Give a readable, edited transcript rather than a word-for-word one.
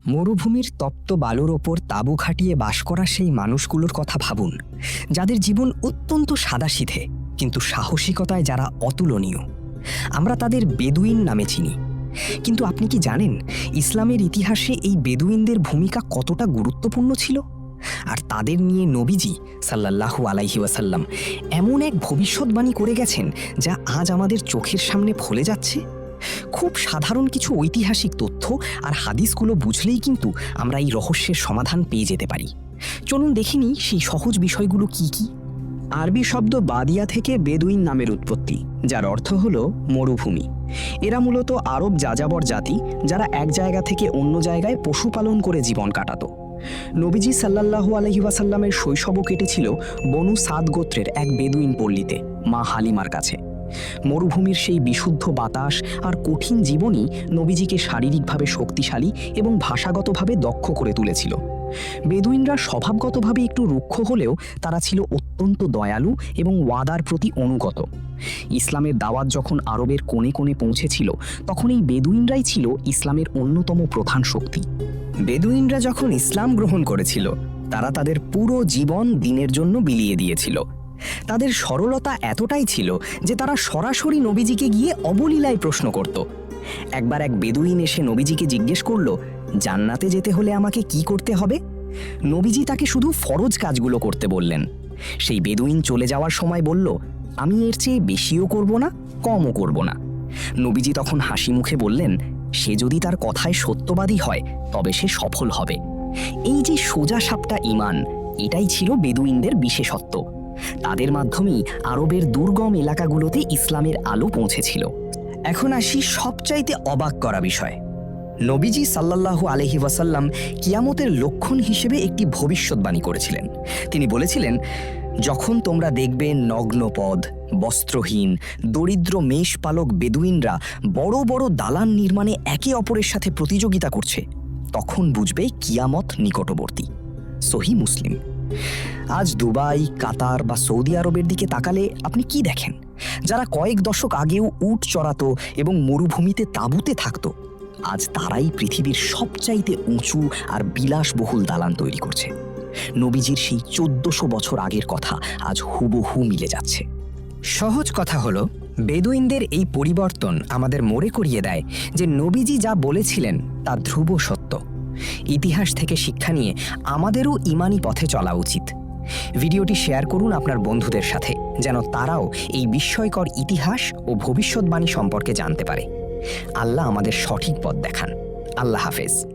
মরুভূমির তপ্ত বালুর ওপর তাঁবু খাটিয়ে বাস করা সেই মানুষগুলোর কথা ভাবুন, যাদের জীবন অত্যন্ত সাদাসিধে কিন্তু সাহসিকতায় যারা অতুলনীয়। আমরা তাদের বেদুইন নামে চিনি, কিন্তু আপনি কি জানেন ইসলামের ইতিহাসে এই বেদুইনদের ভূমিকা কতটা গুরুত্বপূর্ণ ছিল? আর তাদের নিয়ে নবীজি সাল্লাল্লাহু আলাইহি ওয়াসাল্লাম এমন এক ভবিষ্যৎবাণী করে গেছেন যা আজ আমাদের চোখের সামনে ফলে যাচ্ছে। খুব সাধারণ কিছু ঐতিহাসিক তথ্য আর হাদিসগুলো বুঝলেই কিন্তু আমরা এই রহস্যের সমাধান পেয়ে যেতে পারি। চলুন দেখিনি সেই সহজ বিষয়গুলো কি কি। আরবি শব্দ বাদিয়া থেকে বেদুইন নামের উৎপত্তি, যার অর্থ হল মরুভূমি। এরা মূলত আরব যাযাবর জাতি, যারা এক জায়গা থেকে অন্য জায়গায় পশুপালন করে জীবন কাটাতো। নবীজি সাল্লাল্লাহু আলাইহি ওয়াসাল্লামের শৈশবও কেটেছিল বনু সাদ গোত্রের এক বেদুইন পল্লীতে, মা হালিমার কাছে। মরুভূমির সেই বিশুদ্ধ বাতাস আর কঠিন জীবনই নবীজিকে শারীরিকভাবে শক্তিশালী এবং ভাষাগতভাবে দক্ষ করে তুলেছিল। বেদুইনরা স্বভাবগতভাবে একটু রুক্ষ হলেও তারা ছিল অত্যন্ত দয়ালু এবং ওয়াদার প্রতি অনুগত। ইসলামের দাওয়াত যখন আরবের কোণে কোণে পৌঁছেছিল, তখন এই বেদুইনরাই ছিল ইসলামের অন্যতম প্রধান শক্তি। বেদুইনরা যখন ইসলাম গ্রহণ করেছিল, তারা তাদের পুরো জীবন দ্বীনের জন্য বিলিয়ে দিয়েছিল। তাদের সরলতা এতটাই ছিল যে তারা সরাসরি নবীজিকে গিয়ে অবলীলায় প্রশ্ন করত। একবার এক বেদুইন এসে নবীজিকে জিজ্ঞেস করল, জান্নাতে যেতে হলে আমাকে কি করতে হবে? নবীজি তাকে শুধু ফরজ কাজগুলো করতে বললেন। সেই বেদুইন চলে যাওয়ার সময় বলল, আমি এর চেয়ে বেশিও করব না, কমও করব না। নবীজি তখন হাসি মুখে বললেন, সে যদি তার কথায় সত্যবাদী হয় তবে সে সফল হবে। এই যে সোজা সাপটা ঈমান, এটাই ছিল বেদুইনদের বিশেষত্ব। তাদের মাধ্যমেই আরবের দুর্গম এলাকাগুলোতে ইসলামের আলো পৌঁছেছিল। এখন আসি সবচাইতে অবাক করা বিষয়। নবীজি সাল্লাল্লাহু আলাইহি ওয়াসাল্লাম কিয়ামতের লক্ষণ হিসেবে একটি ভবিষ্যৎবাণী করেছিলেন। তিনি বলেছিলেন, যখন তোমরা দেখবে নগ্নপদ, বস্ত্রহীন, দরিদ্র মেষপালক বেদুইনরা বড় বড় দালান নির্মাণে একে অপরের সাথে প্রতিযোগিতা করছে, তখন বুঝবে কিয়ামত নিকটবর্তী। সহিহ মুসলিম। আজ দুবাই, কাতার বা সৌদি আরবের দিকে তাকালে আপনি কি দেখেন? যারা কয়েক দশক আগেও উট চড়াতো এবং মরুভূমিতে তাঁবুতে থাকতো, আজ তারাই পৃথিবীর সবচাইতে উঁচু আর বিলাসবহুল দালান তৈরি করছে। নবীজির সেই 1400 বছর আগের কথা আজ হুবহু মিলে যাচ্ছে। সহজ কথা হলো, বেদুইনদের এই পরিবর্তন আমাদের মনে করিয়ে দেয় যে নবীজি যা বলেছিলেন তা ধ্রুব সত্য। ইতিহাস থেকে শিক্ষা নিয়ে আমাদেরও ঈমানি পথে চলা উচিত। ভিডিওটি শেয়ার করুন আপনার বন্ধুদের সাথে, যেন তারাও এই বিস্ময়কর ইতিহাস ও ভবিষ্যৎবাণী সম্পর্কে জানতে পারে। আল্লাহ আমাদের সঠিক পথ দেখান। আল্লাহ হাফেজ।